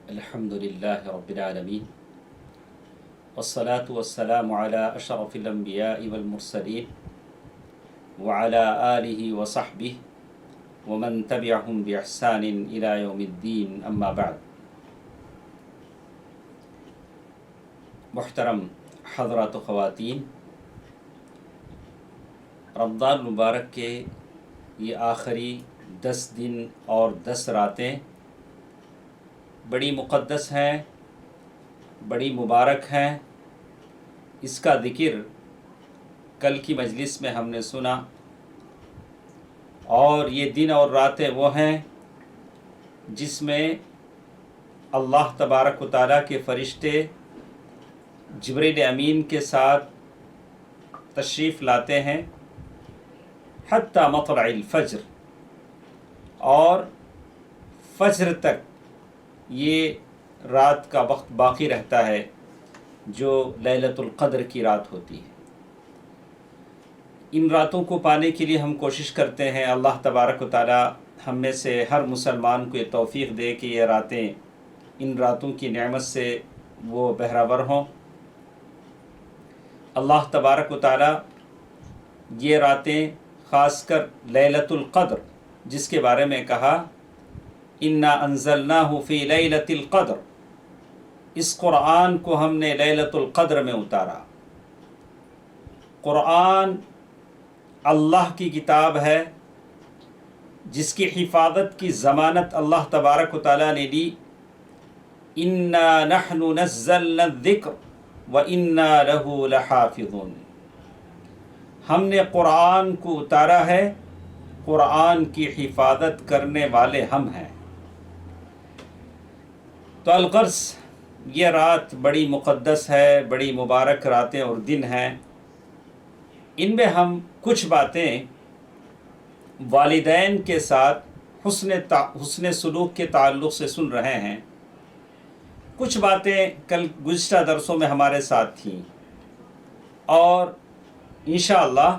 الحمد للہ رب العالمین والصلاة والسلام علی اشرف الانبیاء والمرسلین وعلی آلہ وصحبہ ومن تبعہم بإحسان الی یوم الدین اما بعد۔ محترم حضرات و خواتین، رمضان مبارک کے یہ آخری 10 دن اور 10 راتیں بڑی مقدس ہیں، بڑی مبارک ہیں۔ اس کا ذکر کل کی مجلس میں ہم نے سنا، اور یہ دن اور راتیں وہ ہیں جس میں اللہ تبارک و تعالیٰ کے فرشتے جبریل امین کے ساتھ تشریف لاتے ہیں حتی مطلع الفجر، اور فجر تک یہ رات کا وقت باقی رہتا ہے جو لیلۃ القدر کی رات ہوتی ہے۔ ان راتوں کو پانے کے لیے ہم کوشش کرتے ہیں، اللہ تبارک و تعالی ہم میں سے ہر مسلمان کو یہ توفیق دے کہ یہ راتیں ان راتوں کی نعمت سے وہ بہرہ ور ہوں۔ اللہ تبارک و تعالی یہ راتیں خاص کر لیلۃ القدر جس کے بارے میں کہا انا انزلناہ فی لیلۃ القدر، اس قرآن کو ہم نے لیلۃ القدر میں اتارا۔ قرآن اللہ کی کتاب ہے جس کی حفاظت کی ضمانت اللہ تبارک و تعالیٰ نے لی، انا نحن نزلنا الذکر وانا لہ لحافظون۔ ہم نے قرآن کو اتارا ہے، قرآن کی حفاظت کرنے والے ہم ہیں۔ تو الغرض یہ رات بڑی مقدس ہے، بڑی مبارک راتیں اور دن ہیں۔ ان میں ہم کچھ باتیں والدین کے ساتھ حسن سلوک کے تعلق سے سن رہے ہیں۔ کچھ باتیں کل گزشتہ درسوں میں ہمارے ساتھ تھیں، اور انشاءاللہ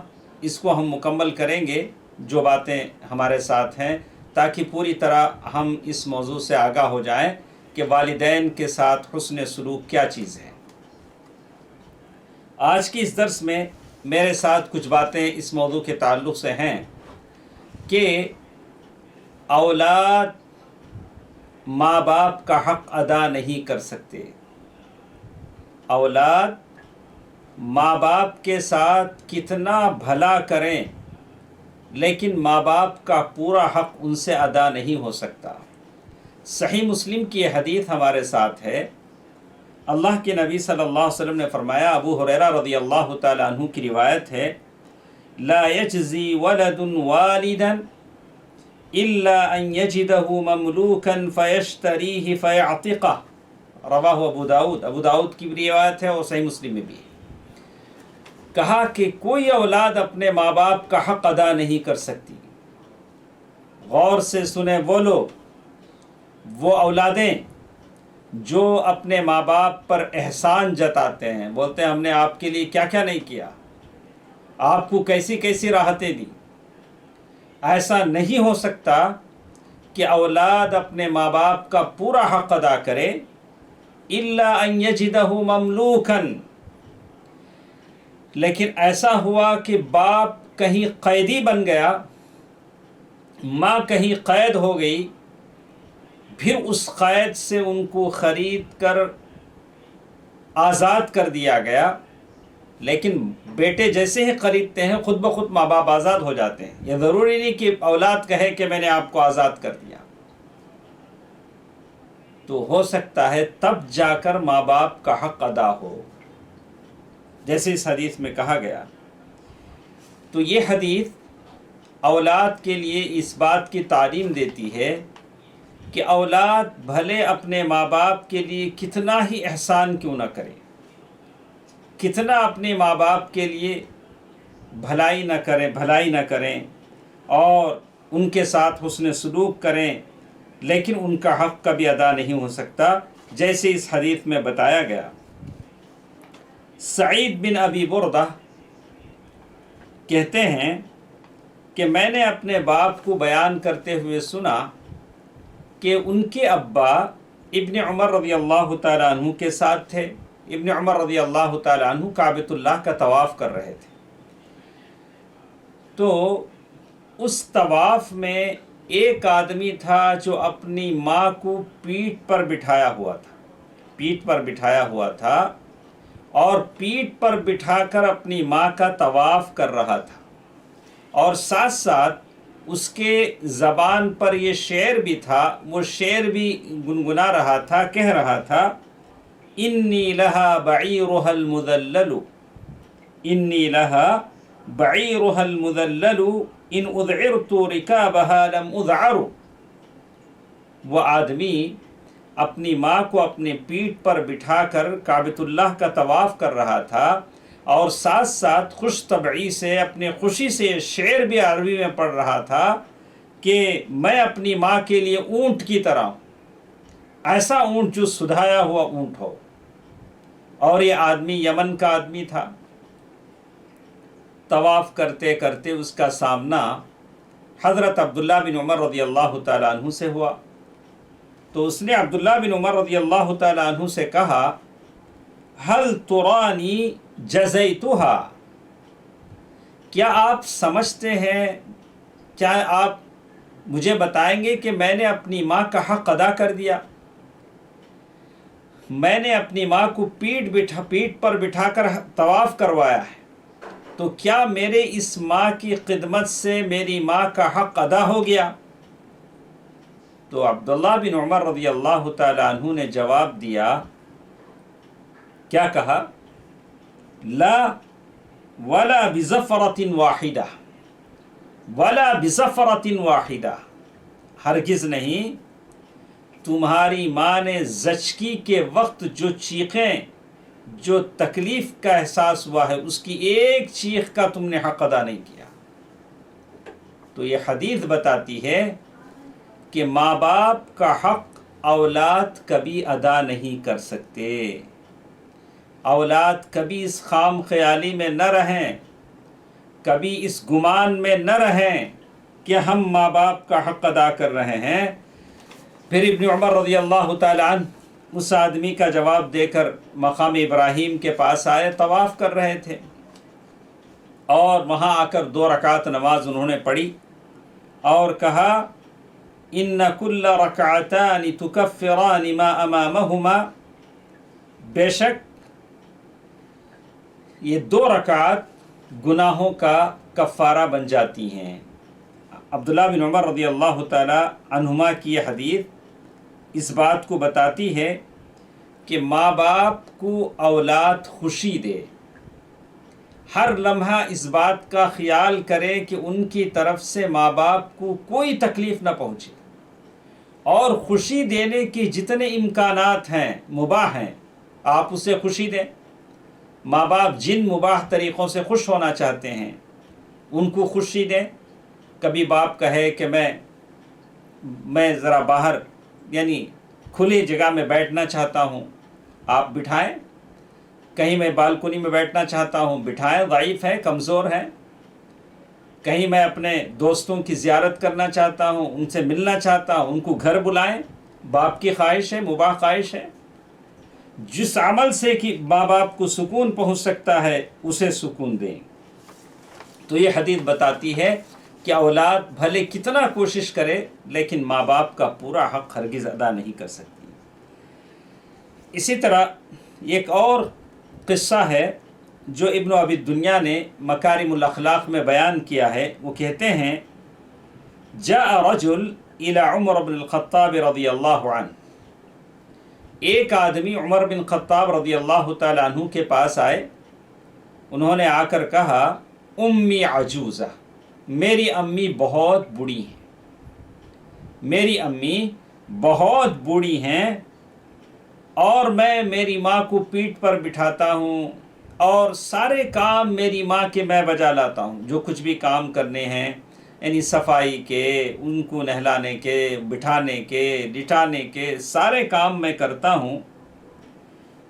اس کو ہم مکمل کریں گے جو باتیں ہمارے ساتھ ہیں، تاکہ پوری طرح ہم اس موضوع سے آگاہ ہو جائیں کہ والدین کے ساتھ حسن سلوک کیا چیز ہے۔ آج کی اس درس میں میرے ساتھ کچھ باتیں اس موضوع کے تعلق سے ہیں کہ اولاد ماں باپ کا حق ادا نہیں کر سکتے۔ اولاد ماں باپ کے ساتھ کتنا بھلا کریں لیکن ماں باپ کا پورا حق ان سے ادا نہیں ہو سکتا۔ صحیح مسلم کی یہ حدیث ہمارے ساتھ ہے۔ اللہ کے نبی صلی اللہ علیہ وسلم نے فرمایا، ابو ہریرہ رضی اللہ تعالی عنہ کی روایت ہے، لا یجزی ولد والدا الا ان یجدہ مملوکا فیشتریہ فیعتقہ، رواہ ابو داؤد کی بھی روایت ہے اور صحیح مسلم میں بھی ہے۔ کہا کہ کوئی اولاد اپنے ماں باپ کا حق ادا نہیں کر سکتی۔ غور سے سنیں وہ لوگ، وہ اولادیں جو اپنے ماں باپ پر احسان جتاتے ہیں، بولتے ہیں ہم نے آپ کے لیے کیا کیا نہیں کیا، آپ کو کیسی کیسی راحتیں دی۔ ایسا نہیں ہو سکتا کہ اولاد اپنے ماں باپ کا پورا حق ادا کرے، الا ان یجدہ مملوکا، لیکن ایسا ہوا کہ باپ کہیں قیدی بن گیا، ماں کہیں قید ہو گئی، پھر اس قید سے ان کو خرید کر آزاد کر دیا گیا۔ لیکن بیٹے جیسے ہی خریدتے ہیں خود بخود ماں باپ آزاد ہو جاتے ہیں۔ یہ ضروری نہیں کہ اولاد کہے کہ میں نے آپ کو آزاد کر دیا، تو ہو سکتا ہے تب جا کر ماں باپ کا حق ادا ہو، جیسے اس حدیث میں کہا گیا۔ تو یہ حدیث اولاد کے لیے اس بات کی تعلیم دیتی ہے کہ اولاد بھلے اپنے ماں باپ کے لیے کتنا ہی احسان کیوں نہ کرے، کتنا اپنے ماں باپ کے لیے بھلائی نہ کریں اور ان کے ساتھ حسن سلوک کریں، لیکن ان کا حق کبھی ادا نہیں ہو سکتا، جیسے اس حدیث میں بتایا گیا۔ سعید بن ابی بردہ کہتے ہیں کہ میں نے اپنے باپ کو بیان کرتے ہوئے سنا کہ ان کے ابا ابن عمر رضی اللہ تعالیٰ عنہ کے ساتھ تھے. ابن عمر رضی اللہ تعالیٰ عنہ کعبۃ اللہ کا طواف کر رہے تھے. تو اس طواف میں ایک آدمی تھا جو اپنی ماں کو پیٹھ پر بٹھایا ہوا تھا اور پیٹھ پر بٹھا کر اپنی ماں کا طواف کر رہا تھا، اور ساتھ ساتھ اس کے زبان پر یہ شعر بھی تھا، وہ شعر بھی گنگنا رہا تھا، کہہ رہا تھا انی لہا بعیرها المذلل، انی لہا بعیرها المذلل ان اذعرت رکابها لم اذعر. وہ آدمی اپنی ماں کو اپنے پیٹھ پر بٹھا کر کعبۃ اللہ کا طواف کر رہا تھا، اور ساتھ ساتھ خوش طبعی سے اپنے خوشی سے شعر بھی عربی میں پڑھ رہا تھا کہ میں اپنی ماں کے لیے اونٹ کی طرح ہوں، ایسا اونٹ جو سدھایا ہوا اونٹ ہو. اور یہ آدمی یمن کا آدمی تھا. طواف کرتے کرتے اس کا سامنا حضرت عبداللہ بن عمر رضی اللہ تعالیٰ عنہ سے ہوا. تو اس نے عبداللہ بن عمر رضی اللہ تعالیٰ عنہ سے کہا هل ترانی جزیتها، کیا آپ سمجھتے ہیں، کیا آپ مجھے بتائیں گے کہ میں نے اپنی ماں کا حق ادا کر دیا؟ میں نے اپنی ماں کو پیٹھ پر بٹھا کر طواف کروایا ہے، تو کیا میرے اس ماں کی خدمت سے میری ماں کا حق ادا ہو گیا؟ تو عبداللہ بن عمر رضی اللہ تعالیٰ عنہ نے جواب دیا، کیا کہا؟ لا ولا بزفرۃ واحدہ، ولا بزفرۃ واحدہ، ہرگز نہیں. تمہاری ماں نے زچگی کے وقت جو چیخیں، جو تکلیف کا احساس ہوا ہے، اس کی ایک چیخ کا تم نے حق ادا نہیں کیا. تو یہ حدیث بتاتی ہے کہ ماں باپ کا حق اولاد کبھی ادا نہیں کر سکتے. اولاد کبھی اس خام خیالی میں نہ رہیں، کبھی اس گمان میں نہ رہیں کہ ہم ماں باپ کا حق ادا کر رہے ہیں. پھر ابن عمر رضی اللہ تعالیٰ عنہ اس آدمی کا جواب دے کر مقام ابراہیم کے پاس آئے. طواف کر رہے تھے اور وہاں آ کر 2 رکعت نماز انہوں نے پڑھی اور کہا ان کل رکعتان تکفران ما امامہما، بے شک یہ 2 رکعت گناہوں کا کفارہ بن جاتی ہیں. عبداللہ بن عمر رضی اللہ تعالی عنہما کی یہ حدیث اس بات کو بتاتی ہے کہ ماں باپ کو اولاد خوشی دے، ہر لمحہ اس بات کا خیال کرے کہ ان کی طرف سے ماں باپ کو کوئی تکلیف نہ پہنچے، اور خوشی دینے کی جتنے امکانات ہیں مباح ہیں آپ اسے خوشی دیں. ماں باپ جن مباح طریقوں سے خوش ہونا چاہتے ہیں ان کو خوشی دیں. کبھی باپ کہے کہ میں ذرا باہر یعنی کھلی جگہ میں بیٹھنا چاہتا ہوں، آپ بٹھائیں. کہیں میں بالکنی میں بیٹھنا چاہتا ہوں، بٹھائیں، ضعیف ہے، کمزور ہے. کہیں میں اپنے دوستوں کی زیارت کرنا چاہتا ہوں، ان سے ملنا چاہتا ہوں، ان کو گھر بلائیں. باپ کی خواہش ہے، مباح خواہش ہے. جس عمل سے کہ ماں باپ کو سکون پہنچ سکتا ہے اسے سکون دیں. تو یہ حدیث بتاتی ہے کہ اولاد بھلے کتنا کوشش کرے لیکن ماں باپ کا پورا حق ہرگز ادا نہیں کر سکتی. اسی طرح ایک اور قصہ ہے جو ابن ابی الدنیا نے مکارم الاخلاق میں بیان کیا ہے. وہ کہتے ہیں جاء رجل الى عمر بن الخطاب رضی اللہ عنہ، ایک آدمی عمر بن خطاب رضی اللہ تعالیٰ عنہ کے پاس آئے. انہوں نے آ کر کہا امی عجوزہ، میری امی بہت بوڑھی ہیں، میری امی بہت بوڑھی ہیں، اور میں میری ماں کو پیٹھ پر بٹھاتا ہوں اور سارے کام میری ماں کے میں بجا لاتا ہوں. جو کچھ بھی کام کرنے ہیں یعنی صفائی کے، ان کو نہلانے کے، بٹھانے کے، لٹانے کے، سارے کام میں کرتا ہوں.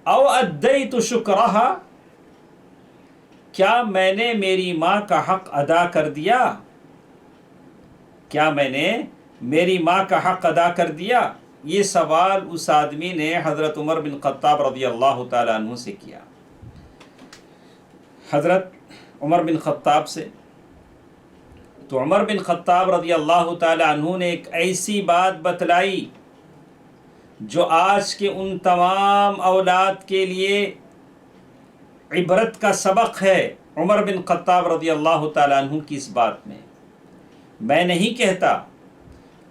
او ادیت شکرہا، کیا میں نے میری ماں کا حق ادا کر دیا؟ کیا میں نے میری ماں کا حق ادا کر دیا؟ یہ سوال اس آدمی نے حضرت عمر بن خطاب رضی اللہ تعالیٰ عنہ سے کیا، حضرت عمر بن خطاب سے۔ تو عمر بن خطاب رضی اللہ تعالیٰ عنہ نے ایک ایسی بات بتلائی جو آج کے ان تمام اولاد کے لیے عبرت کا سبق ہے۔ عمر بن خطاب رضی اللہ تعالیٰ عنہ کی اس بات میں نہیں کہتا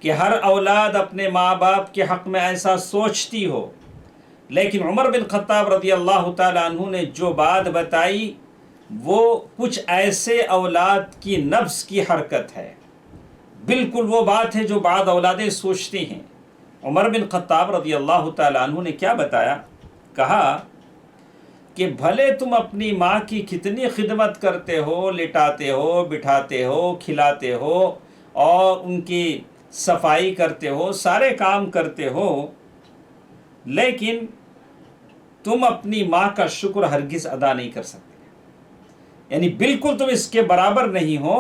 کہ ہر اولاد اپنے ماں باپ کے حق میں ایسا سوچتی ہو، لیکن عمر بن خطاب رضی اللہ تعالیٰ عنہ نے جو بات بتائی وہ کچھ ایسے اولاد کی نفس کی حرکت ہے، بالکل وہ بات ہے جو بعض اولادیں سوچتی ہیں۔ عمر بن خطاب رضی اللہ تعالیٰ عنہ نے کیا بتایا؟ کہا کہ بھلے تم اپنی ماں کی کتنی خدمت کرتے ہو، لٹاتے ہو، بٹھاتے ہو، کھلاتے ہو اور ان کی صفائی کرتے ہو، سارے کام کرتے ہو، لیکن تم اپنی ماں کا شکر ہرگز ادا نہیں کر سکتے۔ یعنی بالکل تم اس کے برابر نہیں ہو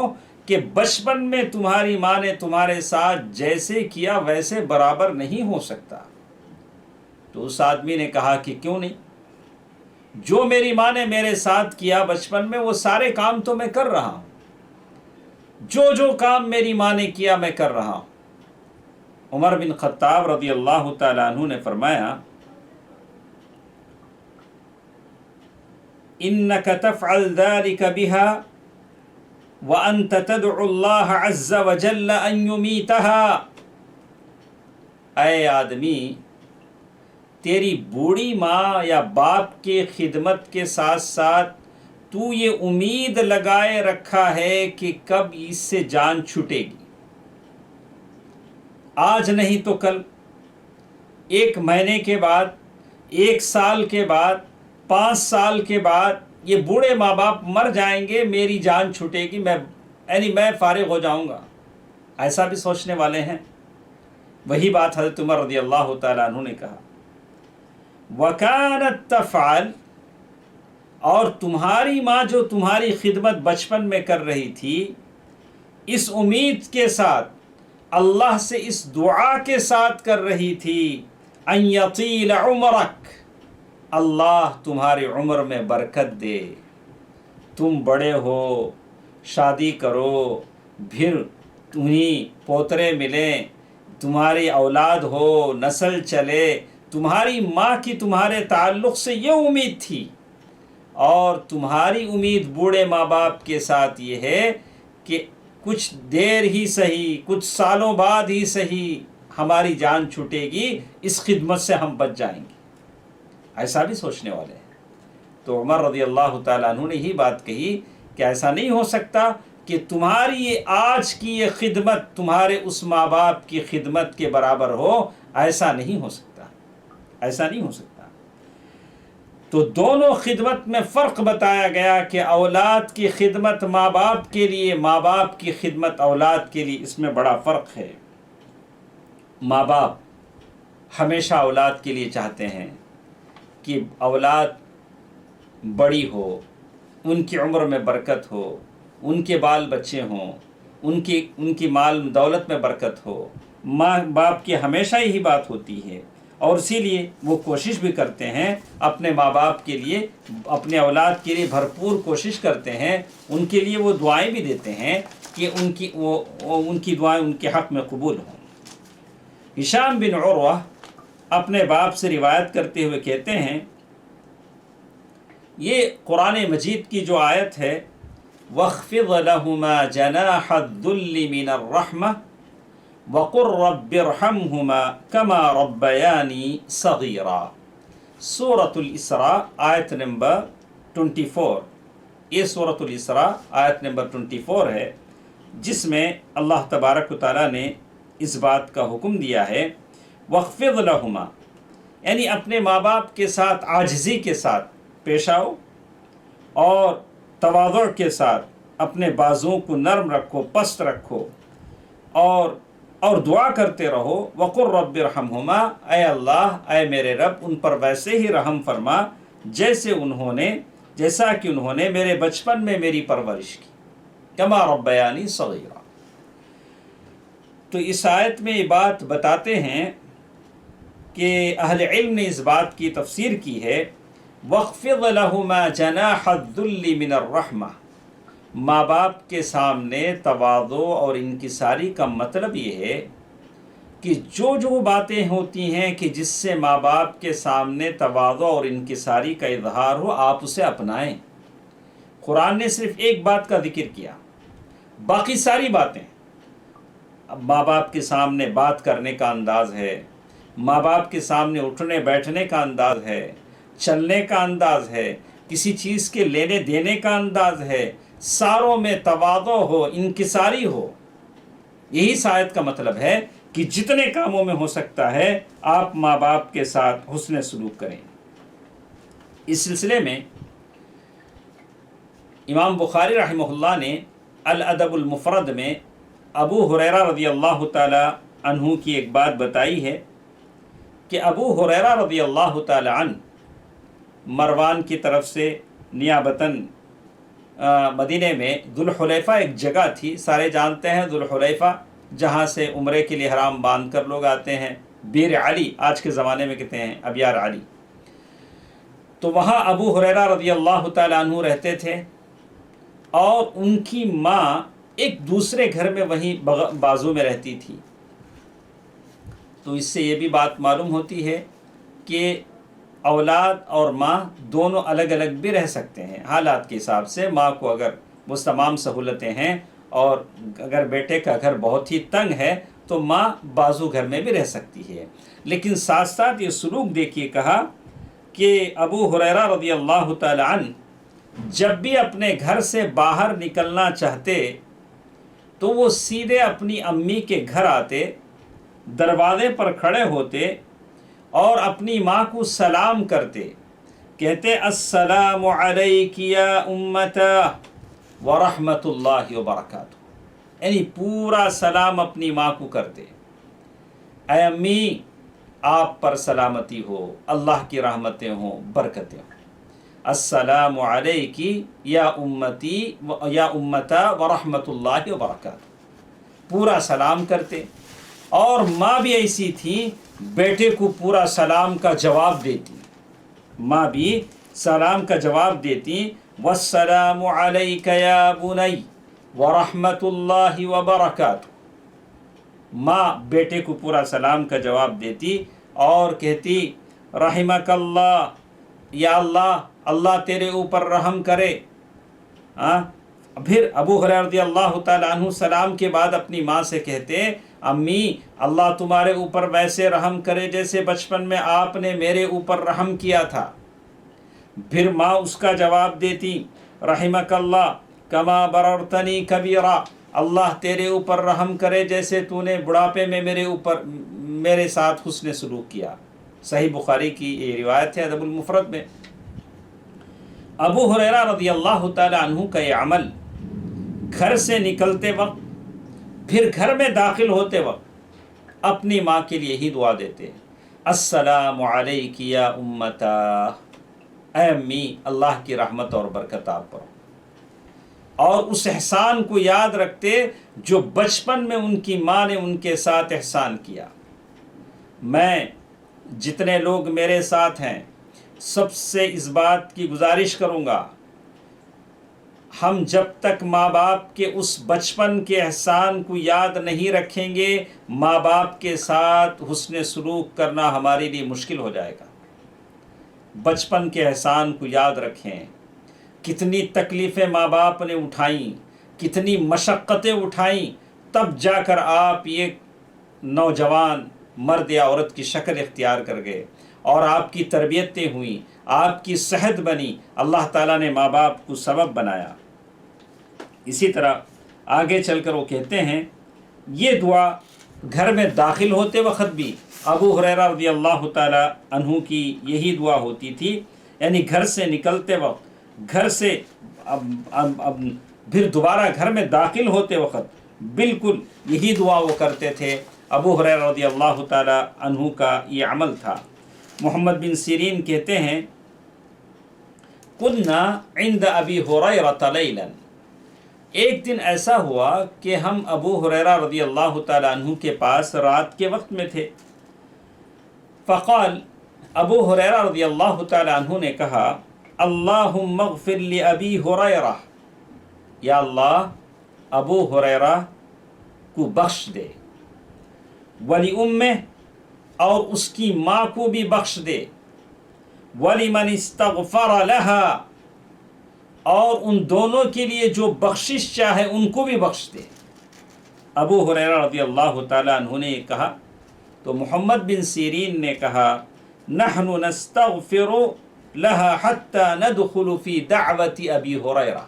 کہ بچپن میں تمہاری ماں نے تمہارے ساتھ جیسے کیا ویسے برابر نہیں ہو سکتا۔ تو اس آدمی نے کہا کہ کیوں نہیں؟ جو میری ماں نے میرے ساتھ کیا بچپن میں وہ سارے کام تو میں کر رہا ہوں، جو کام میری ماں نے کیا میں کر رہا ہوں۔ عمر بن خطاب رضی اللہ تعالیٰ عنہ نے فرمایا إنك تفعل ذلك بها وأنت تدعو الله عز وجل أن يميتها۔ اے آدمی، تیری بوڑھی ماں یا باپ کے خدمت کے ساتھ ساتھ تو یہ امید لگائے رکھا ہے کہ کب اس سے جان چھوٹے گی، آج نہیں تو کل، 1 مہینے کے بعد، 1 سال کے بعد، 5 سال کے بعد یہ بوڑھے ماں باپ مر جائیں گے، میری جان چھوٹے گی، میں فارغ ہو جاؤں گا۔ ایسا بھی سوچنے والے ہیں۔ وہی بات حضرت عمر رضی اللہ تعالیٰ عنہ نے کہا وَكَانَتْ تَفْعَلْ، اور تمہاری ماں جو تمہاری خدمت بچپن میں کر رہی تھی، اس امید کے ساتھ، اللہ سے اس دعا کے ساتھ کر رہی تھی أَن يَطِيلَ عُمْرَكَ، اللہ تمہاری عمر میں برکت دے، تم بڑے ہو، شادی کرو، پھر تمہیں پوترے ملیں، تمہاری اولاد ہو، نسل چلے۔ تمہاری ماں کی تمہارے تعلق سے یہ امید تھی، اور تمہاری امید بوڑھے ماں باپ کے ساتھ یہ ہے کہ کچھ دیر ہی صحیح، کچھ سالوں بعد ہی صحیح ہماری جان چھوٹے گی، اس خدمت سے ہم بچ جائیں گے۔ ایسا بھی سوچنے والے ہیں۔ تو عمر رضی اللہ تعالیٰ عنہ نے ہی بات کہی کہ ایسا نہیں ہو سکتا کہ تمہاری یہ آج کی یہ خدمت تمہارے اس ماں باپ کی خدمت کے برابر ہو، ایسا نہیں ہو سکتا، ایسا نہیں ہو سکتا۔ تو دونوں خدمت میں فرق بتایا گیا کہ اولاد کی خدمت ماں باپ کے لیے، ماں باپ کی خدمت اولاد کے لیے، اس میں بڑا فرق ہے۔ ماں باپ ہمیشہ اولاد کے لیے چاہتے ہیں کہ اولاد بڑی ہو، ان کی عمر میں برکت ہو، ان کے بال بچے ہوں، ان کی مال دولت میں برکت ہو۔ ماں باپ کی ہمیشہ یہی بات ہوتی ہے، اور اسی لیے وہ کوشش بھی کرتے ہیں اپنے ماں باپ کے لیے، اپنے اولاد کے لیے بھرپور کوشش کرتے ہیں، ان کے لیے وہ دعائیں بھی دیتے ہیں کہ ان کی دعائیں ان کے حق میں قبول ہوں۔ ہشام بن عروہ اپنے باپ سے روایت کرتے ہوئے کہتے ہیں، یہ قرآن مجید کی جو آیت ہے وَاخْفِضْ لَهُمَا جَنَاحَ الذُّلِّ مِنَ الرَّحْمَةِ وَقُلْ رَبِّ ارْحَمْهُمَا كَمَا رَبَّيَانِي صَغِيرًا، سورۃ الاسراء آیت نمبر 24۔ یہ سورۃ الاسراء آیت نمبر 24 ہے، جس میں اللہ تبارک و تعالیٰ نے اس بات کا حکم دیا ہے وَاخْفِضْ لَهُمَا، یعنی اپنے ماں باپ کے ساتھ عاجزی کے ساتھ پیش آؤ، اور تواضع کے ساتھ اپنے بازوؤں کو نرم رکھو، پست رکھو، اور دعا کرتے رہو وَقُلْ رَبِّ ارْحَمْهُمَا، اے اللہ، اے میرے رب، ان پر ویسے ہی رحم فرما جیسا کہ انہوں نے میرے بچپن میں میری پرورش کی، کما ربیانی صغیرا۔ تو اس آیت میں یہ بات بتاتے ہیں کہ اہل علم نے اس بات کی تفسیر کی ہے وَاخْفِضْ لَهُمَا جَنَاحَ الذُّلِّ مِنَ الرَّحْمَةِ، ماں باپ کے سامنے تواضع اور انکساری کا مطلب یہ ہے کہ جو باتیں ہوتی ہیں کہ جس سے ماں باپ کے سامنے تواضع اور انکساری کا اظہار ہو، آپ اسے اپنائیں۔ قرآن نے صرف ایک بات کا ذکر کیا، باقی ساری باتیں، اب ماں باپ کے سامنے بات کرنے کا انداز ہے، ماں باپ کے سامنے اٹھنے بیٹھنے کا انداز ہے، چلنے کا انداز ہے، کسی چیز کے لینے دینے کا انداز ہے، ساروں میں تواضع ہو، انکساری ہو۔ یہی اس آیت کا مطلب ہے کہ جتنے کاموں میں ہو سکتا ہے آپ ماں باپ کے ساتھ حسن سلوک کریں۔ اس سلسلے میں امام بخاری رحمہ اللہ نے الادب المفرد میں ابو ہریرہ رضی اللہ تعالی عنہ کی ایک بات بتائی ہے کہ ابو ہریرہ رضی اللہ تعالی عنہ مروان کی طرف سے نیابتاً مدینہ میں ذوالحلیفہ ایک جگہ تھی، سارے جانتے ہیں ذوالحلیفہ، جہاں سے عمرے کے لیے احرام باندھ کر لوگ آتے ہیں، بیر علی آج کے زمانے میں کہتے ہیں، ابیار علی۔ تو وہاں ابو ہریرہ رضی اللہ تعالیٰ عنہ رہتے تھے، اور ان کی ماں ایک دوسرے گھر میں وہیں بازو میں رہتی تھی۔ تو اس سے یہ بھی بات معلوم ہوتی ہے کہ اولاد اور ماں دونوں الگ الگ بھی رہ سکتے ہیں حالات کے حساب سے۔ ماں کو اگر وہ تمام سہولتیں ہیں اور اگر بیٹے کا گھر بہت ہی تنگ ہے تو ماں بازو گھر میں بھی رہ سکتی ہے، لیکن ساتھ ساتھ یہ سلوک دیکھیے کہا کہ ابو ہریرہ رضی اللہ تعالی عنہ جب بھی اپنے گھر سے باہر نکلنا چاہتے تو وہ سیدھے اپنی امی کے گھر آتے، دروازے پر کھڑے ہوتے اور اپنی ماں کو سلام کرتے، کہتے السلام علیک یا امتا ورحمۃ اللہ وبرکاتہ، یعنی پورا سلام اپنی ماں کو کرتے، اے امی آپ پر سلامتی ہو، اللہ کی رحمتیں ہوں، برکتیں ہوں، السلام علیکی یا امتی یا امتا ورحمۃ اللہ وبرکاتہ، پورا سلام کرتے۔ اور ماں بھی ایسی تھی، بیٹے کو پورا سلام کا جواب دیتی، ماں بھی سلام کا جواب دیتی، والسلام علیک یا بنی ورحمۃ اللہ وبرکاتہ، ماں بیٹے کو پورا سلام کا جواب دیتی اور کہتی رحمک اللہ، یا اللہ اللہ تیرے اوپر رحم کرے۔ پھر ابو ہریرہ رضی اللہ تعالیٰ عنہ سلام کے بعد اپنی ماں سے کہتے امی اللہ تمہارے اوپر ویسے رحم کرے جیسے بچپن میں آپ نے میرے اوپر رحم کیا تھا۔ پھر ماں اس کا جواب دیتی رحمک اللہ کما بررتنی کبیرا، اللہ تیرے اوپر رحم کرے جیسے تو نے بڑھاپے میں میرے ساتھ حسن سلوک کیا۔ صحیح بخاری کی یہ روایت ہے ادب المفرد میں۔ ابو ہریرہ رضی اللہ تعالی عنہ کا یہ عمل گھر سے نکلتے وقت پھر گھر میں داخل ہوتے وقت اپنی ماں کے لیے ہی دعا دیتے، السلام علیک یا امتا، اے امی اللہ کی رحمت اور برکت آپ پر، اور اس احسان کو یاد رکھتے جو بچپن میں ان کی ماں نے ان کے ساتھ احسان کیا۔ میں جتنے لوگ میرے ساتھ ہیں سب سے اس بات کی گزارش کروں گا، ہم جب تک ماں باپ کے اس بچپن کے احسان کو یاد نہیں رکھیں گے، ماں باپ کے ساتھ حسن سلوک کرنا ہمارے لیے مشکل ہو جائے گا۔ بچپن کے احسان کو یاد رکھیں، کتنی تکلیفیں ماں باپ نے اٹھائیں، کتنی مشقتیں اٹھائیں، تب جا کر آپ یہ نوجوان مرد یا عورت کی شکل اختیار کر گئے اور آپ کی تربیتیں ہوئیں، آپ کی صحت بنی، اللہ تعالیٰ نے ماں باپ کو سبب بنایا۔ اسی طرح آگے چل کر وہ کہتے ہیں یہ دعا گھر میں داخل ہوتے وقت بھی ابو ہریرہ رضی اللہ تعالی عنہ کی یہی دعا ہوتی تھی، یعنی گھر سے نکلتے وقت، گھر سے پھر دوبارہ گھر میں داخل ہوتے وقت بالکل یہی دعا وہ کرتے تھے۔ ابو ہریرہ رضی اللہ تعالی عنہ کا یہ عمل تھا۔ محمد بن سیرین کہتے ہیں کنا عند ابی ہریرہ لیلا، ایک دن ایسا ہوا کہ ہم ابو ہریرہ رضی اللہ تعالی عنہ کے پاس رات کے وقت میں تھے، فقال، ابو ہریرہ رضی اللہ تعالی عنہ نے کہا، اللہم اغفر لأبی ہریرہ، یا اللہ ابو ہریرہ کو بخش دے، وَلِأُمِّهِ، اور اس کی ماں کو بھی بخش دے، وَلِمَنِ اسْتَغْفَرَ لَهَا، اور ان دونوں کے لیے جو بخشش چاہے ان کو بھی بخش دے۔ ابو ہریرہ رضی اللہ تعالیٰ عنہ نے یہ کہا تو محمد بن سیرین نے کہا، نحن نستغفر لها حتى ندخل في دعوة ابی ہریرہ،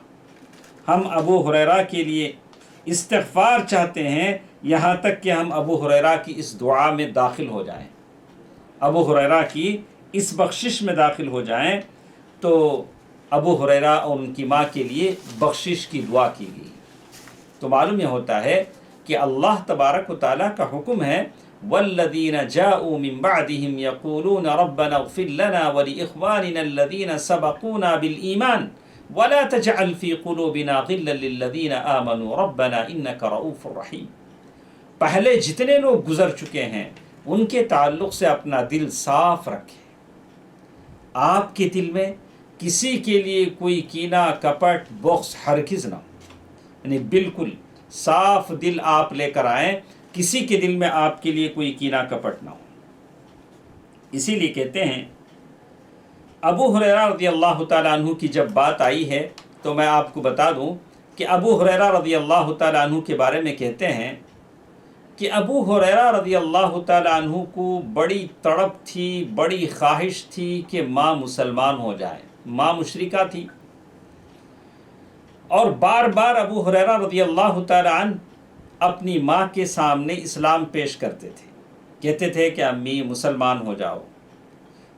ہم ابو ہریرہ کے لیے استغفار چاہتے ہیں یہاں تک کہ ہم ابو ہریرہ کی اس دعا میں داخل ہو جائیں، ابو ہریرہ کی اس بخشش میں داخل ہو جائیں۔ تو ابو ہریرہ اور ان کی ماں کے لیے بخشش کی دعا کی گئی۔ تو معلوم یہ ہوتا ہے کہ اللہ تبارک و تعالیٰ کا حکم ہے، والذین جاءوا من بعدهم یقولون ربنا اغفر لنا ولإخواننا الذین سبقونا بالایمان ولا تجعل في قلوبنا غلا للذین آمنوا ربنا انک رؤوف رحیم۔ پہلے جتنے لوگ گزر چکے ہیں ان کے تعلق سے اپنا دل صاف رکھیں، آپ کے دل میں کسی کے لیے کوئی کینہ، کپٹ، بغض ہرگز نہ ہو، یعنی بالکل صاف دل آپ لے کر آئیں، کسی کے دل میں آپ کے لیے کوئی کینہ کپٹ نہ ہو۔ اسی لیے کہتے ہیں ابو ہریرہ رضی اللہ تعالیٰ عنہ کی جب بات آئی ہے تو میں آپ کو بتا دوں کہ ابو ہریرہ رضی اللہ تعالیٰ عنہ کے بارے میں کہتے ہیں کہ ابو ہریرہ رضی اللہ تعالیٰ عنہ کو بڑی تڑپ تھی، بڑی خواہش تھی کہ ماں مسلمان ہو جائے، ماں مشرکہ تھی، اور بار بار ابو ہریرہ رضی اللہ تعالیٰ عنہ اپنی ماں کے سامنے اسلام پیش کرتے تھے، کہتے تھے کہ امی مسلمان ہو جاؤ۔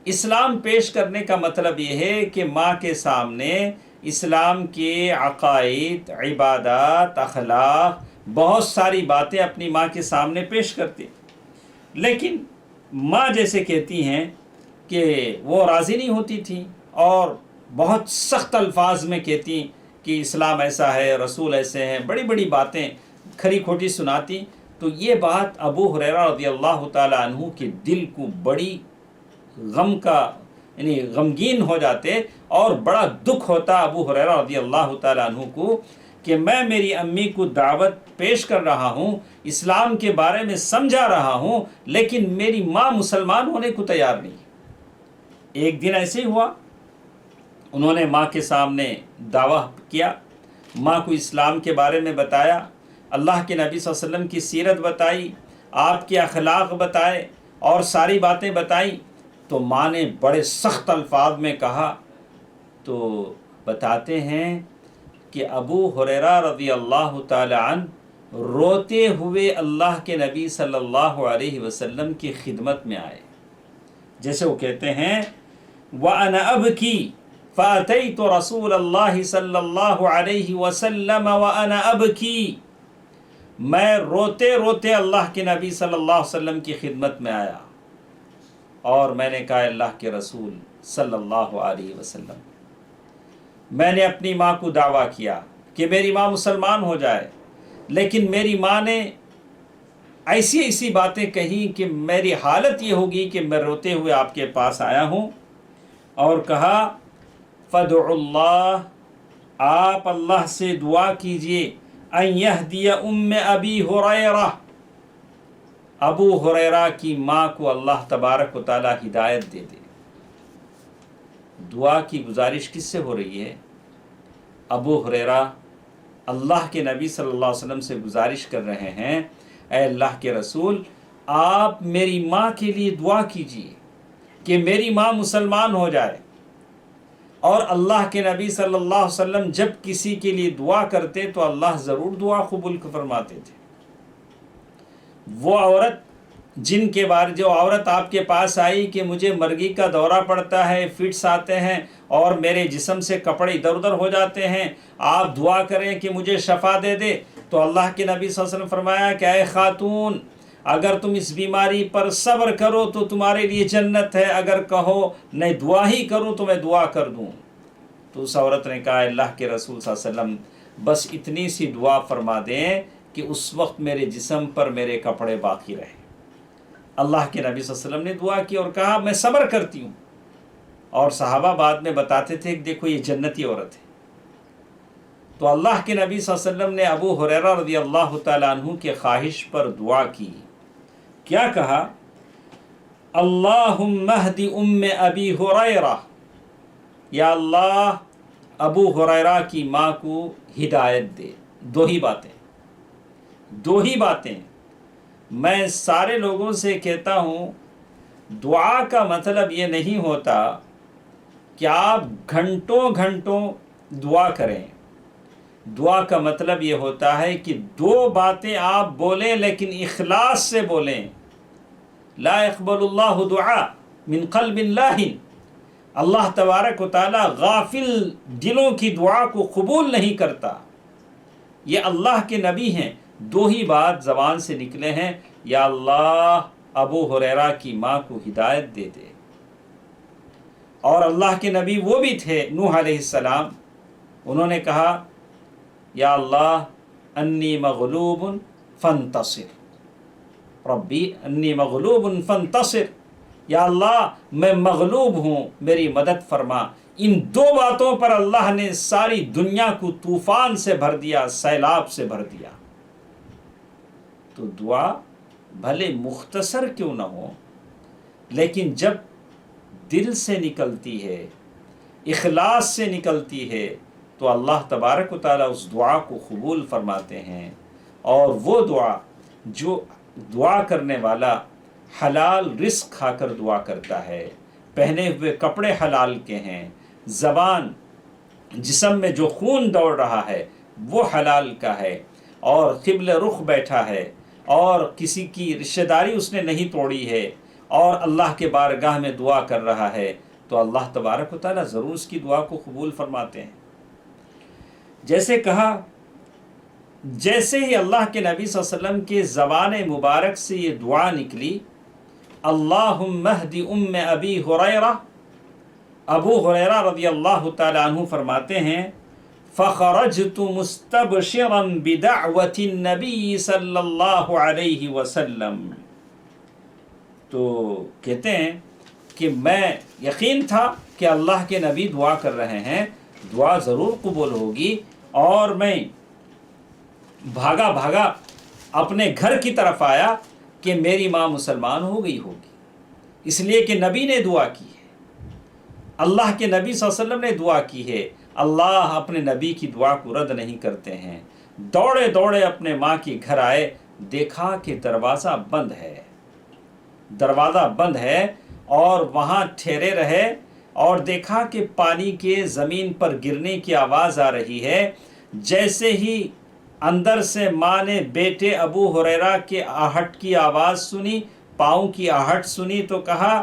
اسلام پیش کرنے کا مطلب یہ ہے کہ ماں کے سامنے اسلام کے عقائد، عبادات، اخلاق، بہت ساری باتیں اپنی ماں کے سامنے پیش کرتے، لیکن ماں جیسے کہتی ہیں کہ وہ راضی نہیں ہوتی تھیں اور بہت سخت الفاظ میں کہتی کہ اسلام ایسا ہے، رسول ایسے ہیں، بڑی بڑی باتیں کھری کھوٹی سناتی۔ تو یہ بات ابو ہریرہ رضی اللہ تعالیٰ عنہ کے دل کو بڑی غم کا، یعنی غمگین ہو جاتے اور بڑا دکھ ہوتا ابو ہریرہ رضی اللہ تعالیٰ عنہ کو کہ میں میری امی کو دعوت پیش کر رہا ہوں، اسلام کے بارے میں سمجھا رہا ہوں، لیکن میری ماں مسلمان ہونے کو تیار نہیں۔ ایک دن ایسے ہی ہوا، انہوں نے ماں کے سامنے دعویٰ کیا، ماں کو اسلام کے بارے میں بتایا، اللہ کے نبی صلی اللہ علیہ وسلم کی سیرت بتائی، آپ کے اخلاق بتائے اور ساری باتیں بتائیں۔ تو ماں نے بڑے سخت الفاظ میں کہا، تو بتاتے ہیں کہ ابو ہریرہ رضی اللہ تعالی عنہ روتے ہوئے اللہ کے نبی صلی اللہ علیہ وسلم کی خدمت میں آئے، جیسے وہ کہتے ہیں وَأَنَا أَبْكِي فَأَتَيْتُ رَسُولَ اللَّهِ صلی اللہ علیہ وسلم وَأَنَا أَبْكِي، میں روتے روتے اللہ کے نبی صلی اللہ علیہ وسلم کی خدمت میں آیا اور میں نے کہا اللہ کے رسول صلی اللہ علیہ وسلم، میں نے اپنی ماں کو دعویٰ کیا کہ میری ماں مسلمان ہو جائے، لیکن میری ماں نے ایسی ایسی باتیں کہیں کہ میری حالت یہ ہوگی کہ میں روتے ہوئے آپ کے پاس آیا ہوں، اور کہا فَدْعُ اللَّهِ، آپ اللہ سے دعا کیجئے ان یہدی ام ابی ہریرہ، ابو ہریرہ کی ماں کو اللہ تبارک و تعالی ہدایت دے دے۔ دعا کی گزارش کس سے ہو رہی ہے؟ ابو ہریرہ اللہ کے نبی صلی اللہ علیہ وسلم سے گزارش کر رہے ہیں، اے اللہ کے رسول آپ میری ماں کے لیے دعا کیجیے کہ میری ماں مسلمان ہو جائے۔ اور اللہ کے نبی صلی اللہ علیہ وسلم جب کسی کے لیے دعا کرتے تو اللہ ضرور دعا قبول فرماتے تھے۔ وہ عورت جن کے بارے جو عورت آپ کے پاس آئی کہ مجھے مرگی کا دورہ پڑتا ہے، فٹس آتے ہیں اور میرے جسم سے کپڑے ادھر ادھر ہو جاتے ہیں، آپ دعا کریں کہ مجھے شفا دے دے، تو اللہ کے نبی صلی اللہ علیہ وسلم فرمایا کہ اے خاتون اگر تم اس بیماری پر صبر کرو تو تمہارے لیے جنت ہے، اگر کہو نہیں دعا ہی کروں تو میں دعا کر دوں۔ تو اس عورت نے کہا اللہ کے رسول صلی اللہ علیہ وسلم بس اتنی سی دعا فرما دیں کہ اس وقت میرے جسم پر میرے کپڑے باقی رہے۔ اللہ کے نبی صلی اللہ علیہ وسلم نے دعا کی اور کہا میں صبر کرتی ہوں، اور صحابہ بعد میں بتاتے تھے کہ دیکھو یہ جنتی عورت ہے۔ تو اللہ کے نبی صلی اللہ علیہ وسلم نے ابو ہریرہ رضی اللہ تعالیٰ عنہ کے خواہش پر دعا کی، کیا کہا؟ اللہم اہد ام ابی ہریرہ، یا اللہ ابو ہریرہ کی ماں کو ہدایت دے۔ دو ہی باتیں میں سارے لوگوں سے کہتا ہوں، دعا کا مطلب یہ نہیں ہوتا کہ آپ گھنٹوں دعا کریں۔ دعا کا مطلب یہ ہوتا ہے کہ دو باتیں آپ بولیں لیکن اخلاص سے بولیں۔ لا يقبل اللہ دعا من قلب لاہن، اللہ تبارک و تعالی غافل دلوں کی دعا کو قبول نہیں کرتا۔ یہ اللہ کے نبی ہیں، دو ہی بات زبان سے نکلے ہیں، یا اللہ ابو ہریرہ کی ماں کو ہدایت دے دے۔ اور اللہ کے نبی وہ بھی تھے نوح علیہ السلام، انہوں نے کہا یا اللہ انی مغلوب فانتصر، ربی انی مغلوب فانتصر، یا اللہ میں مغلوب ہوں میری مدد فرما۔ ان دو باتوں پر اللہ نے ساری دنیا کو طوفان سے بھر دیا، سیلاب سے بھر دیا۔ تو دعا بھلے مختصر کیوں نہ ہو، لیکن جب دل سے نکلتی ہے، اخلاص سے نکلتی ہے، تو اللہ تبارک و تعالیٰ اس دعا کو قبول فرماتے ہیں۔ اور وہ دعا جو دعا کرنے والا حلال رزق کھا کر دعا کرتا ہے، پہنے ہوئے کپڑے حلال کے ہیں، زبان جسم میں جو خون دوڑ رہا ہے وہ حلال کا ہے، اور قبل رخ بیٹھا ہے، اور کسی کی رشتہ داری اس نے نہیں توڑی ہے، اور اللہ کے بارگاہ میں دعا کر رہا ہے، تو اللہ تبارک و تعالیٰ ضرور اس کی دعا کو قبول فرماتے ہیں۔ جیسے کہا، جیسے ہی اللہ کے نبی صلی اللہ علیہ وسلم کے زبان مبارک سے یہ دعا نکلی، اللہم اہد ام ابی ہریرہ، ابو ہریرہ رضی اللہ تعالیٰ عنہ فرماتے ہیں فخرجت مستبشرا بدعوت النبی صلی اللہ علیہ وسلم، تو کہتے ہیں کہ میں یقین تھا کہ اللہ کے نبی دعا کر رہے ہیں، دعا ضرور قبول ہوگی، اور میں بھاگا اپنے گھر کی طرف آیا کہ میری ماں مسلمان ہو گئی ہوگی، اس لیے کہ نبی نے دعا کی ہے، اللہ کے نبی صلی اللہ علیہ وسلم نے دعا کی ہے۔ اللہ اپنے نبی کی دعا کو رد نہیں کرتے ہیں۔ دوڑے اپنے ماں کے گھر آئے، دیکھا کہ دروازہ بند ہے، اور وہاں ٹھہرے رہے، اور دیکھا کہ پانی کے زمین پر گرنے کی آواز آ رہی ہے۔ جیسے ہی اندر سے ماں نے بیٹے ابو ہریرہ کے آہٹ کی آواز سنی، پاؤں کی آہٹ سنی، تو کہا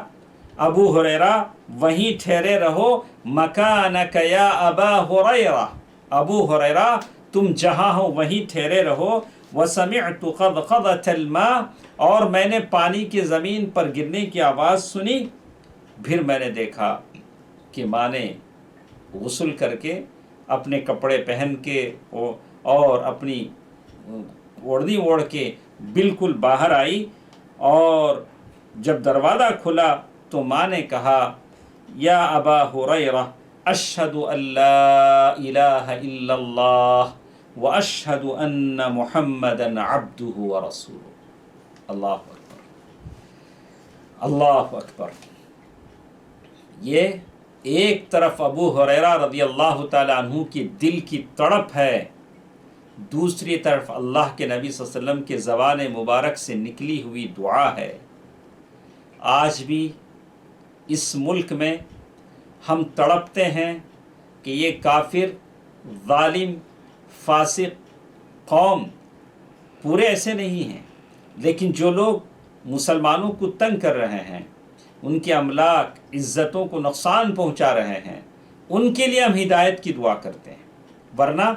ابو ہریرہ وہیں ٹھہرے رہو، مکانک یا ابا ہریرہ، ابو ہریرہ تم جہاں ہو وہیں ٹھہرے رہو۔ وسمعت قضقضۃ الماء، اور میں نے پانی کی زمین پر گرنے کی آواز سنی۔ پھر میں نے دیکھا کہ ماں نے غسل کر کے اپنے کپڑے پہن کے اور اپنی اوڑھنی اوڑھ کے بالکل باہر آئی، اور جب دروازہ کھلا تو ماں نے کہا یا ابا ہریرہ اشہد ان لا الہ الا اللہ واشہد ان محمدا عبدہ ورسولہ۔ اللہ اکبر، اللہ اکبر۔ یہ ایک طرف ابو ہریرہ رضی اللہ تعالیٰ عنہ کی دل کی تڑپ ہے، دوسری طرف اللہ کے نبی صلی اللہ علیہ وسلم کے زبان مبارک سے نکلی ہوئی دعا ہے۔ آج بھی اس ملک میں ہم تڑپتے ہیں کہ یہ کافر، ظالم، فاسق قوم پورے ایسے نہیں ہیں، لیکن جو لوگ مسلمانوں کو تنگ کر رہے ہیں، ان کے املاک عزتوں کو نقصان پہنچا رہے ہیں، ان کے لیے ہم ہدایت کی دعا کرتے ہیں، ورنہ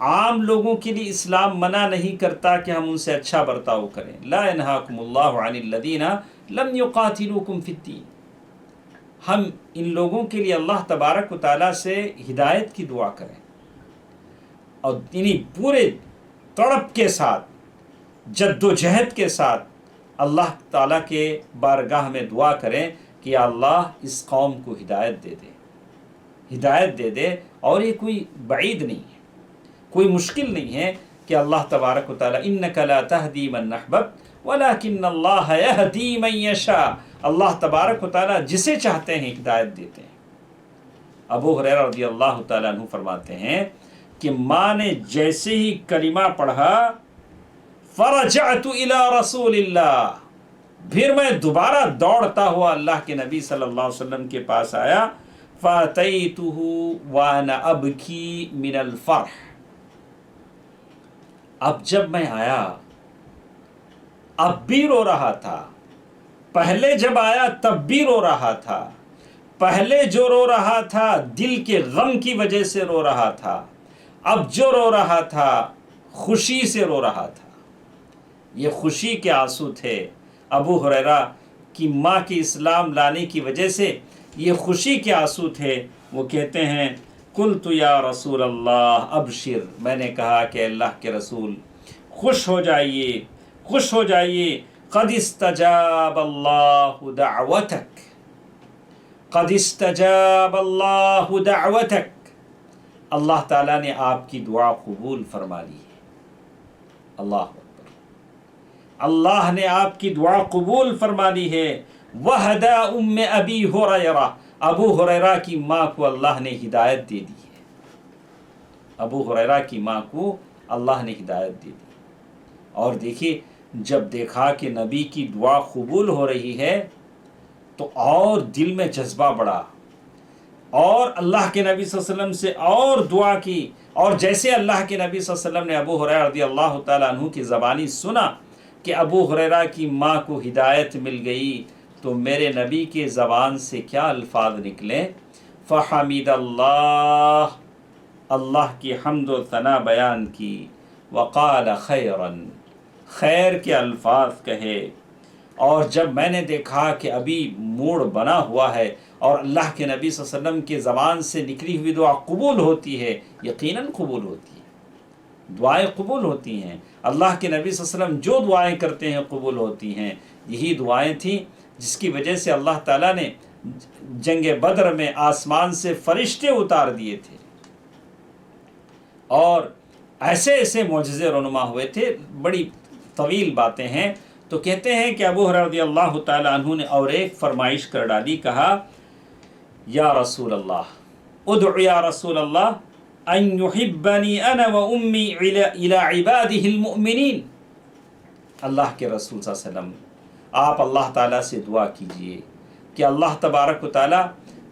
عام لوگوں کے لیے اسلام منع نہیں کرتا کہ ہم ان سے اچھا برتاؤ کریں۔ لا ینہاکم اللہ عن الذین لم یقاتلوکم فی الدین، ہم ان لوگوں کے لیے اللہ تبارک و تعالیٰ سے ہدایت کی دعا کریں، اور انہیں پورے تڑپ کے ساتھ، جد و جہد کے ساتھ اللہ تعالیٰ کے بارگاہ میں دعا کریں کہ یا اللہ اس قوم کو ہدایت دے دے، ہدایت دے دے۔ اور یہ کوئی بعید نہیں ہے، کوئی مشکل نہیں ہے کہ اللہ تبارک و تعالیٰ انک لا تہدی من احببت ولکن اللہ یہدی من یشاء، اللہ تبارک و تعالیٰ جسے چاہتے ہیں ہدایت دیتے ہیں۔ ابو ہریرہ رضی اللہ تعالیٰ عنہ فرماتے ہیں کہ ماں نے جیسے ہی کلمہ پڑھا فرجعت الی رسول اللہ، پھر میں دوبارہ دوڑتا ہوا اللہ کے نبی صلی اللہ علیہ وسلم کے پاس آیا، فاتیتہ وانا ابکی من الفرح، اب جب میں آیا اب بھی رو رہا تھا، پہلے جب آیا تب بھی رو رہا تھا، پہلے جو رو رہا تھا دل کے غم کی وجہ سے رو رہا تھا، اب جو رو رہا تھا خوشی سے رو رہا تھا، یہ خوشی کے آنسو تھے ابو ہریرہ کی ماں کے اسلام لانے کی وجہ سے، یہ خوشی کے آنسو تھے۔ وہ کہتے ہیں قلت یا رسول اللہ ابشر، میں نے کہا کہ اللہ کے رسول خوش ہو جائیے، خوش ہو جائیے، قد استجاب اللہ دعوتک، قد استجاب اللہ دعوتک، اللہ تعالیٰ نے آپ کی دعا قبول فرما لی ہے۔ اللہ اکبر، اللہ نے آپ کی دعا قبول فرما لی ہے۔ وہدی ام ابی ہریرہ، ابو ہریرہ کی ماں کو اللہ نے ہدایت دے دی ہے، ابو ہریرہ کی ماں کو اللہ نے ہدایت دے دی۔ اور دیکھیے جب دیکھا کہ نبی کی دعا قبول ہو رہی ہے تو اور دل میں جذبہ بڑھا، اور اللہ کے نبی صلی اللہ علیہ وسلم سے اور دعا کی، اور جیسے اللہ کے نبی صلی اللہ علیہ وسلم نے ابو ہریرہ رضی اللہ تعالیٰ عنہ کی زبانی سنا کہ ابو ہریرہ کی ماں کو ہدایت مل گئی، تو میرے نبی کے زبان سے کیا الفاظ نکلے، فحمد اللہ، اللہ کی حمد و ثنا بیان کی، وقال خیرا، خیر کے الفاظ کہے۔ اور جب میں نے دیکھا کہ ابھی موڑ بنا ہوا ہے اور اللہ کے نبی صلی اللہ علیہ وسلم کے زبان سے نکلی ہوئی دعا قبول ہوتی ہے، یقیناً قبول ہوتی ہے، دعائیں قبول ہوتی ہیں، اللہ کے نبی صلی اللہ علیہ وسلم جو دعائیں کرتے ہیں قبول ہوتی ہیں۔ یہی دعائیں تھیں جس کی وجہ سے اللہ تعالیٰ نے جنگ بدر میں آسمان سے فرشتے اتار دیے تھے، اور ایسے ایسے معجزے رونما ہوئے تھے۔ بڑی طویل باتیں ہیں، تو کہتے ہیں کہ ابو ہریرہ رضی اللہ تعالیٰ عنہ نے اور ایک فرمائش کر ڈالی، کہا یا رسول اللہ ادعو یا رسول اللہ ان یحبنی انا و امی الی عباده المؤمنین، اللہ کے رسول صلی اللہ علیہ وسلم آپ اللہ تعالیٰ سے دعا کیجئے کہ اللہ تبارک و تعالیٰ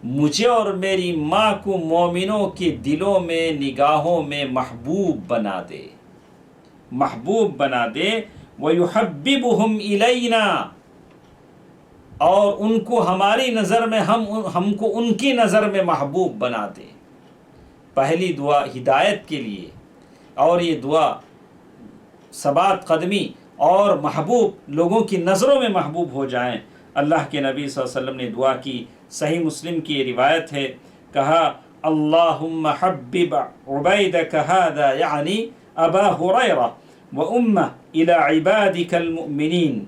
مجھے اور میری ماں کو مومنوں کے دلوں میں نگاہوں میں محبوب بنا دے، محبوب بنا دے، وَيُحَبِّبُهُمْ إِلَيْنَا، اور ان کو ہماری نظر میں ہم کو ان کی نظر میں محبوب بنا دے۔ پہلی دعا ہدایت کے لیے، اور یہ دعا ثبات قدمی اور محبوب لوگوں کی نظروں میں محبوب ہو جائیں۔ اللہ کے نبی صلی اللہ علیہ وسلم نے دعا کی، صحیح مسلم کی یہ روایت ہے، کہا اللہم حبب عبیدک ھذا یعنی ابا ہریرہ وامہ الی عبادک المؤمنین،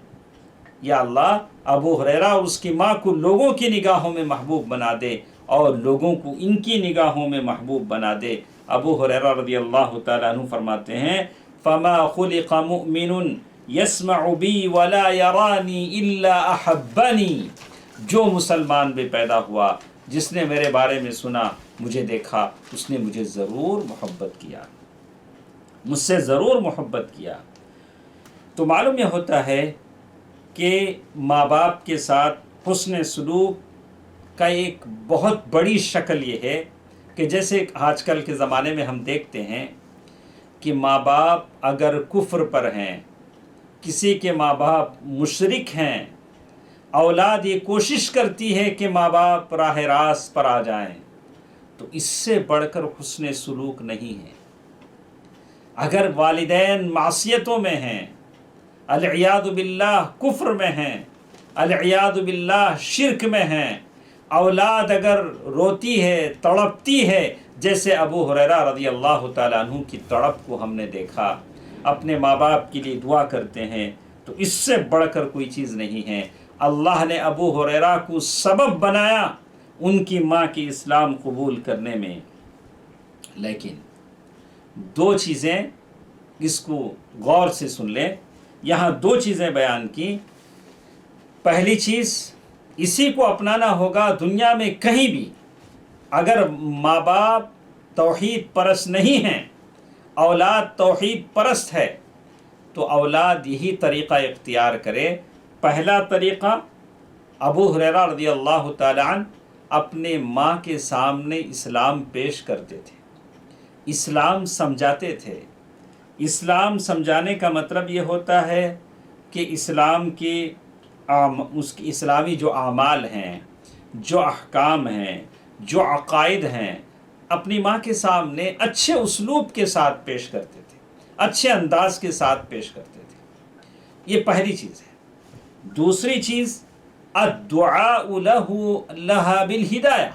یا اللہ ابو ہریرہ اور اس کی ماں کو لوگوں کی نگاہوں میں محبوب بنا دے، اور لوگوں کو ان کی نگاہوں میں محبوب بنا دے۔ ابو ہریرہ رضی اللہ تعالیٰ عنہ فرماتے ہیں فما خلق مؤمن یسمع بی ولا یرانی الا احبنی، جو مسلمان بھی پیدا ہوا جس نے میرے بارے میں سنا، مجھے دیکھا، اس نے مجھے ضرور محبت کیا، مجھ سے ضرور محبت کیا۔ تو معلوم یہ ہوتا ہے کہ ماں باپ کے ساتھ حسن سلوک کا ایک بہت بڑی شکل یہ ہے کہ جیسے آج کل کے زمانے میں ہم دیکھتے ہیں کہ ماں باپ اگر کفر پر ہیں، کسی کے ماں باپ مشرک ہیں، اولاد یہ کوشش کرتی ہے کہ ماں باپ راہ راست پر آ جائیں، تو اس سے بڑھ کر حسن سلوک نہیں ہے۔ اگر والدین معصیتوں میں ہیں، العیاذ باللہ کفر میں ہیں، العیاذ باللہ شرک میں ہیں، اولاد اگر روتی ہے، تڑپتی ہے، جیسے ابو ہریرہ رضی اللہ تعالیٰ عنہ کی تڑپ کو ہم نے دیکھا، اپنے ماں باپ کے لیے دعا کرتے ہیں، تو اس سے بڑھ کر کوئی چیز نہیں ہے۔ اللہ نے ابو ہریرہ کو سبب بنایا ان کی ماں کی اسلام قبول کرنے میں۔ لیکن دو چیزیں اس کو غور سے سن لیں، یہاں دو چیزیں بیان کی۔ پہلی چیز، اسی کو اپنانا ہوگا دنیا میں کہیں بھی۔ اگر ماں باپ توحید پرست نہیں ہیں، اولاد توحید پرست ہے، تو اولاد یہی طریقہ اختیار کرے۔ پہلا طریقہ، ابو ہریرہ رضی اللہ تعالیٰ عنہ اپنے ماں کے سامنے اسلام پیش کرتے تھے، اسلام سمجھاتے تھے۔ اسلام سمجھانے کا مطلب یہ ہوتا ہے کہ اسلام کے اس کی اسلامی جو اعمال ہیں، جو احکام ہیں، جو عقائد ہیں، اپنی ماں کے سامنے اچھے اسلوب کے ساتھ پیش کرتے تھے، اچھے انداز کے ساتھ پیش کرتے تھے۔ یہ پہلی چیز ہے۔ دوسری چیز، الدعاء لها بالہدایہ،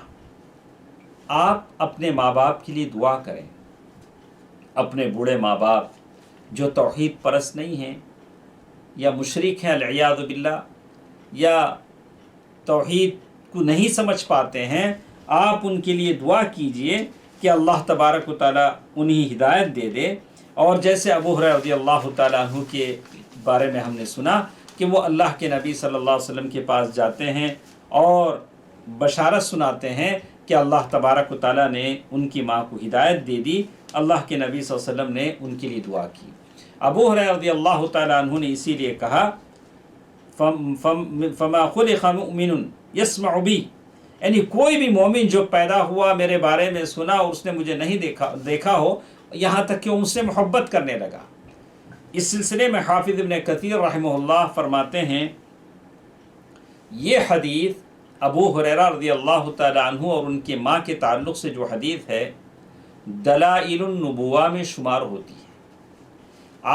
آپ اپنے ماں باپ کے لیے دعا کریں۔ اپنے بوڑھے ماں باپ جو توحید پرست نہیں ہیں یا مشرک ہیں والعیاذ باللہ، یا توحید کو نہیں سمجھ پاتے ہیں، آپ ان کے لیے دعا کیجئے کہ اللہ تبارک و تعالیٰ انہیں ہدایت دے دے۔ اور جیسے ابو ہریرہ رضی اللہ تعالیٰ عنہ کے بارے میں ہم نے سنا کہ وہ اللہ کے نبی صلی اللہ علیہ وسلم کے پاس جاتے ہیں اور بشارت سناتے ہیں کہ اللہ تبارک و تعالیٰ نے ان کی ماں کو ہدایت دے دی۔ اللہ کے نبی صلی اللہ علیہ وسلم نے ان کے لیے دعا کی۔ ابو ہریرہ رضی اللہ تعالیٰ عنہ نے اسی لیے کہا فما خلق مؤمن یسمع بی، یعنی کوئی بھی مومن جو پیدا ہوا میرے بارے میں سنا اور اس نے مجھے نہیں دیکھا ہو، یہاں تک کہ ان سے محبت کرنے لگا۔ اس سلسلے میں حافظ ابن کثیر رحمہ اللہ فرماتے ہیں، یہ حدیث ابو ہریرہ رضی اللہ تعالیٰ عنہ اور ان کے ماں کے تعلق سے جو حدیث ہے، دلائل النبوہ میں شمار ہوتی ہے۔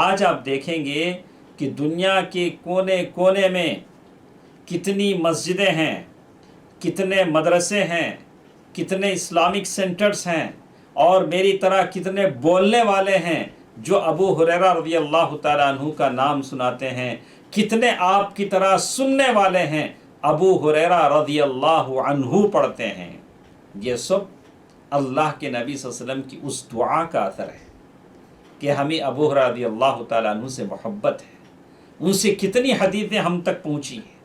آج آپ دیکھیں گے کہ دنیا کے کونے کونے میں کتنی مسجدیں ہیں، کتنے مدرسے ہیں، کتنے اسلامک سینٹرز ہیں، اور میری طرح کتنے بولنے والے ہیں جو ابو ہریرہ رضی اللہ تعالیٰ عنہ کا نام سناتے ہیں، کتنے آپ کی طرح سننے والے ہیں ابو ہریرہ رضی اللہ عنہ پڑھتے ہیں۔ یہ سب اللہ کے نبی صلی اللہ علیہ وسلم کی اس دعا کا اثر ہے کہ ہمیں ابو ہریرہ رضی اللہ تعالیٰ عنہ سے محبت ہے۔ ان سے کتنی حدیثیں ہم تک پہنچی ہیں،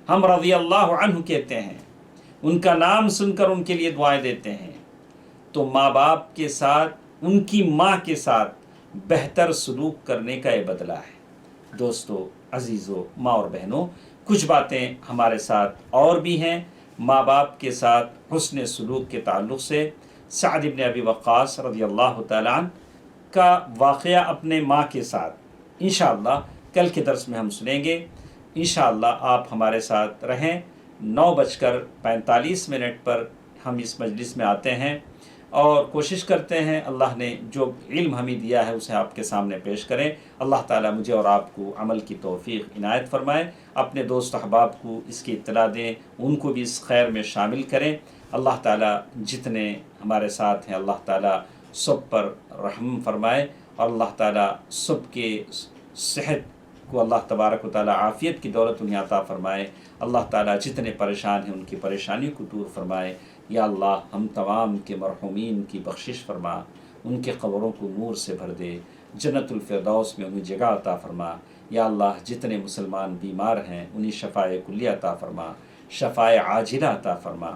ہم رضی اللہ عنہ کہتے ہیں، ان کا نام سن کر ان کے لیے دعائیں دیتے ہیں۔ تو ماں باپ کے ساتھ، ان کی ماں کے ساتھ بہتر سلوک کرنے کا یہ بدلہ ہے۔ دوستو، عزیزو، ماں اور بہنوں، کچھ باتیں ہمارے ساتھ اور بھی ہیں ماں باپ کے ساتھ حسن سلوک کے تعلق سے۔ سعد بن ابی وقاص رضی اللہ تعالیٰ عنہ کا واقعہ اپنے ماں کے ساتھ انشاءاللہ کل کے درس میں ہم سنیں گے۔ انشاءاللہ آپ ہمارے ساتھ رہیں۔ 9:45 پر ہم اس مجلس میں آتے ہیں اور کوشش کرتے ہیں اللہ نے جو علم ہمیں دیا ہے اسے آپ کے سامنے پیش کریں۔ اللہ تعالیٰ مجھے اور آپ کو عمل کی توفیق عنایت فرمائے۔ اپنے دوست احباب کو اس کی اطلاع دیں، ان کو بھی اس خیر میں شامل کریں۔ اللہ تعالیٰ جتنے ہمارے ساتھ ہیں اللہ تعالیٰ سب پر رحم فرمائے، اور اللہ تعالیٰ سب کے صحت کو اللہ تبارک و تعالیٰ عافیت کی دولت انہیں عطا فرمائے۔ اللہ تعالیٰ جتنے پریشان ہیں ان کی پریشانیوں کو دور فرمائے۔ یا اللہ، ہم تمام کے مرحومین کی بخشش فرما، ان کے قبروں کو نور سے بھر دے، جنت الفردوس میں انہیں جگہ عطا فرما۔ یا اللہ، جتنے مسلمان بیمار ہیں انہیں شفائے کلیہ عطا فرما، شفائے عاجلہ عطا فرما۔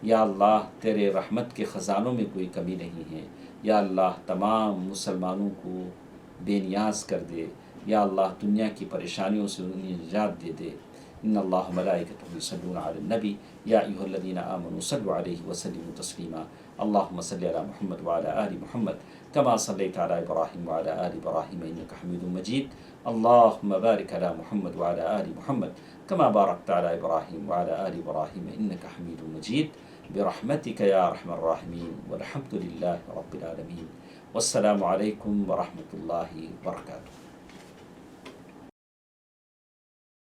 یا اللہ، تیرے رحمت کے خزانوں میں کوئی کمی نہیں ہے۔ یا اللہ، تمام مسلمانوں کو بے نیاز کر دے۔ یا اللہ، دنیا کی پریشانیوں سے انہیں نجات دے دے۔ ان اللہ ملائکتہ یصلون علی النبی یا ایھا الذین آمنوا صلوا علیہ وسلموا تسلیما۔ اللہم صل علی محمد وعلی آل محمد کما صلیت علی ابراہیم وعلی آل ابراہیم انک حمید مجید۔ اللہم بارک علی محمد وعلی آل محمد کما بارکت علی ابراہیم وعلی آل ابراہیم انک حمید مجید برحمتک یا ارحم الراحمین والحمد للہ رب العالمین۔ والسلام علیکم ورحمۃ اللہ وبرکاتہ۔